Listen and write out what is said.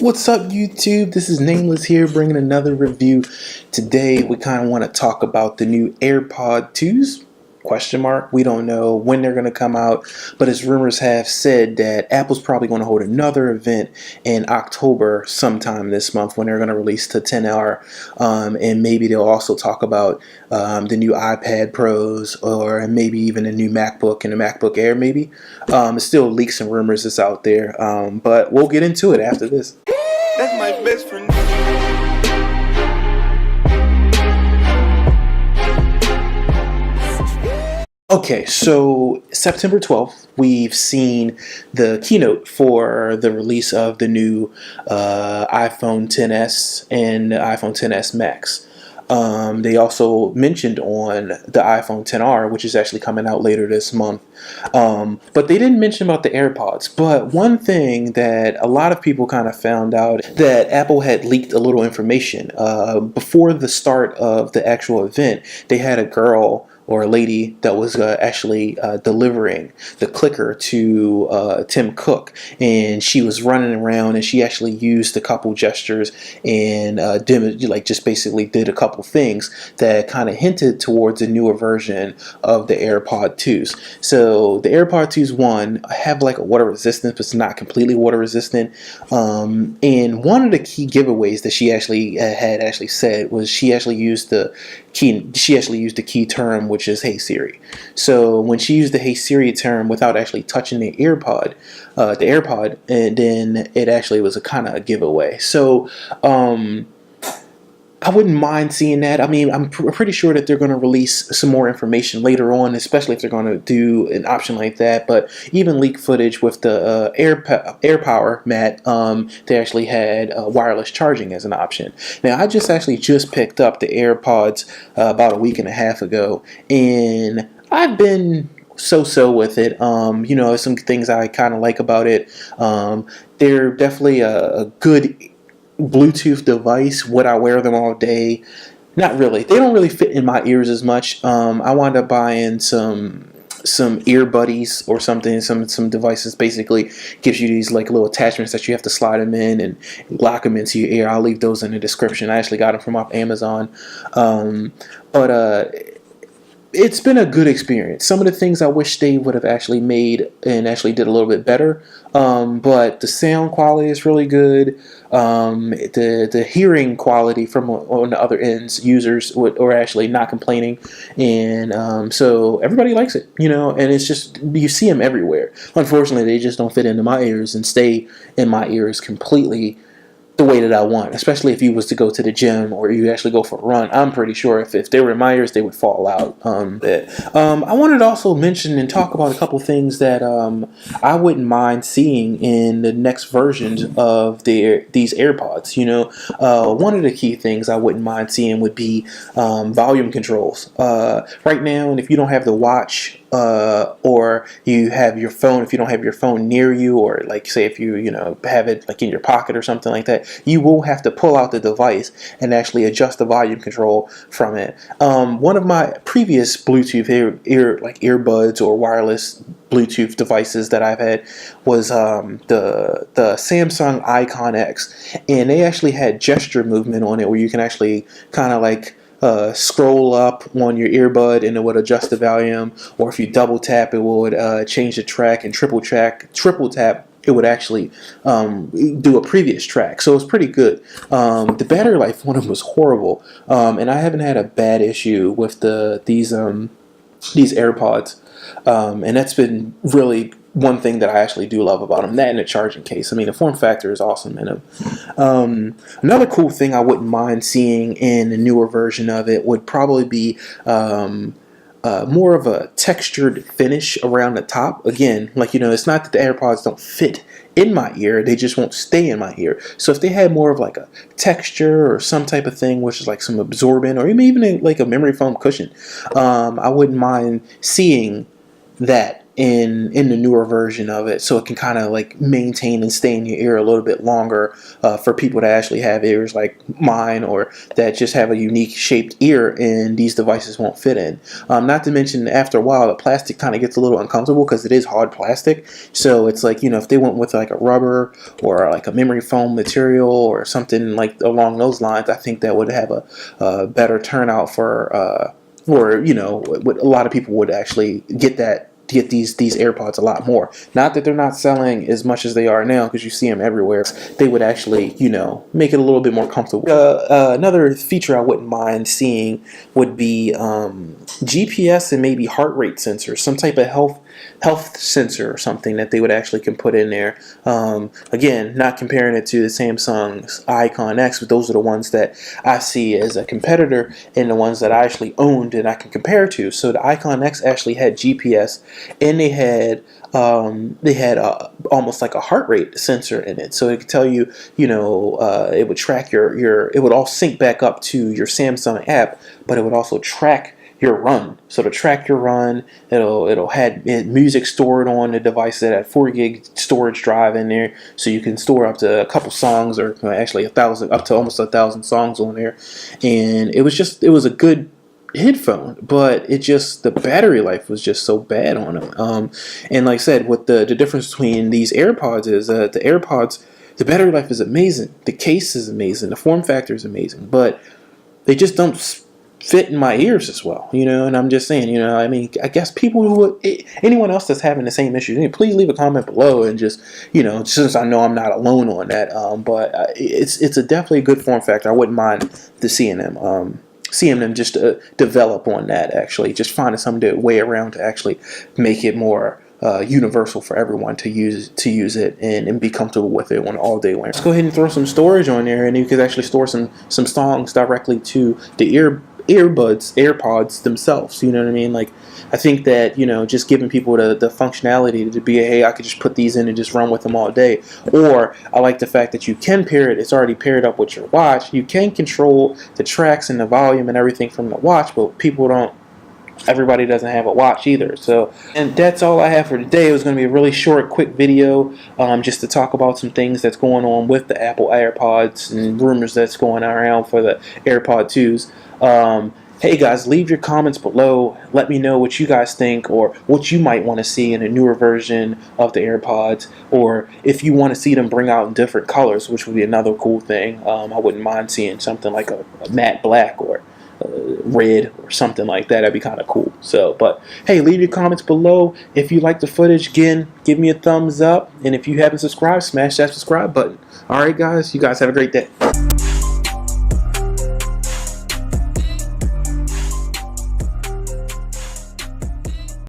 What's up, YouTube? This is Nameless here, bringing another review. Today, we kind of want to talk about the new AirPod 2s. Question mark. We don't know when they're going to come out, but as rumors have said that Apple's probably going to hold another event in October sometime this month when they're going to release the 10R, and maybe they'll also talk about the new iPad Pros or maybe even a new MacBook and a MacBook Air maybe. It's still leaks and rumors that's out there, but we'll get into it after this. That's my best friend. Okay, so September 12th, we've seen the keynote for the release of the new iPhone XS and the iPhone XS Max. They also mentioned on the iPhone XR, which is actually coming out later this month. But they didn't mention about the AirPods. But one thing that a lot of people kind of found out, that Apple had leaked a little information. Before the start of the actual event, they had a girl or a lady that was actually delivering the clicker to Tim Cook, and she was running around and she actually used a couple gestures and just basically did a couple things that kind of hinted towards a newer version of the AirPod 2s. So the AirPod 2s, one, have like a water resistance, but it's not completely water resistant. And one of the key giveaways that she actually had said was she actually used the key term, which is "Hey Siri." So when she used the "Hey Siri" term without actually touching the AirPod, and then it actually was a kind of a giveaway. So I wouldn't mind seeing that. I mean, I'm pretty sure that they're going to release some more information later on, especially if they're going to do an option like that. But even leak footage with the AirPower mat, they actually had wireless charging as an option. Now, I just picked up the AirPods about a week and a half ago, and I've been so-so with it. Some things I kind of like about it. They're definitely a good Bluetooth device. Would I wear them all day? Not really. They don't really fit in my ears as much. I wound up buying some ear buddies or something. Some devices basically gives you these like little attachments that you have to slide them in and lock them into your ear. I'll leave those in the description. I actually got them from off Amazon. But it's been a good experience. Some of the things I wish they would have actually made and actually did a little bit better. But the sound quality is really good. The hearing quality from on the other ends, users are actually not complaining, and so everybody likes it, and it's just, you see them everywhere. Unfortunately, they just don't fit into my ears and stay in my ears completely the way that I want, especially if you was to go to the gym or you actually go for a run. I'm pretty sure if they were in my ears, they would fall out. I wanted to also mention and talk about a couple things that I wouldn't mind seeing in the next versions of these AirPods. One of the key things I wouldn't mind seeing would be volume controls. Right now, and if you don't have the watch, or you have your phone, if you don't have your phone near you, or like say if you have it like in your pocket or something like that, you will have to pull out the device and actually adjust the volume control from it. One of my previous Bluetooth earbuds or wireless Bluetooth devices that I've had was the Samsung Icon X, and they actually had gesture movement on it where you can actually kind of like scroll up on your earbud and it would adjust the volume, or if you double tap it would change the track, and triple tap it would actually do a previous track. So it's pretty good. The battery life one of them was horrible, and I haven't had a bad issue with these AirPods, and that's been really one thing that I actually do love about them. That and the charging case. I mean, the form factor is awesome in them. Another cool thing I wouldn't mind seeing in a newer version of it would probably be more of a textured finish around the top. Again, it's not that the AirPods don't fit in my ear, they just won't stay in my ear. So if they had more of like a texture or some type of thing, which is like some absorbent, or even like a memory foam cushion, I wouldn't mind seeing that in the newer version of it, so it can kind of like maintain and stay in your ear a little bit longer for people that actually have ears like mine, or that just have a unique shaped ear and these devices won't fit in. Not to mention, after a while, the plastic kind of gets a little uncomfortable because it is hard plastic. So it's like, if they went with like a rubber or like a memory foam material or something like along those lines, I think that would have a better turnout for what a lot of people would actually get these AirPods a lot more. Not that they're not selling as much as they are now, because you see them everywhere. They would actually, make it a little bit more comfortable. Another feature I wouldn't mind seeing would be GPS and maybe heart rate sensor, some type of health sensor or something that they would actually can put in there. Again, not comparing it to the Samsung's Icon X, but those are the ones that I see as a competitor and the ones that I actually owned and I can compare to. So the Icon X actually had GPS, and they had almost like a heart rate sensor in it, so it could tell you, it would track it would all sync back up to your Samsung app, but it would also track your run. So to track your run, it'll have music stored on the device that had 4 gig storage drive in there, so you can store up to a couple songs, or actually up to almost 1,000 songs on there. And it was a good headphone, but the battery life was just so bad on them. And like I said, what the difference between these AirPods is, the AirPods, the battery life is amazing, the case is amazing, the form factor is amazing, but they just don't fit in my ears as well, and I'm just saying, I guess anyone else that's having the same issues, please leave a comment below, and just, since I know I'm not alone on that, but it's definitely a good form factor. I wouldn't mind seeing them just develop on that, actually, just finding some way around to actually make it more universal for everyone to use it and be comfortable with it on all day wear. Let's go ahead and throw some storage on there, and you could actually store some songs directly to the AirPods themselves. You know what I mean? Like, I think that, just giving people the functionality to be, hey, I could just put these in and just run with them all day. Or I like the fact that you can pair it. It's already paired up with your watch. You can control the tracks and the volume and everything from the watch, but everybody doesn't have a watch either. So, and that's all I have for today. It was going to be a really short, quick video, just to talk about some things that's going on with the Apple AirPods and rumors that's going around for the AirPod 2s. Hey guys, leave your comments below. Let me know what you guys think, or what you might want to see in a newer version of the AirPods, or if you want to see them bring out in different colors, which would be another cool thing. I wouldn't mind seeing something like a matte black or red or something like that. That'd be kind of cool. So, but hey, leave your comments below. If you like the footage, again, give me a thumbs up, and if you haven't subscribed, smash that subscribe button. Alright guys, you guys have a great day.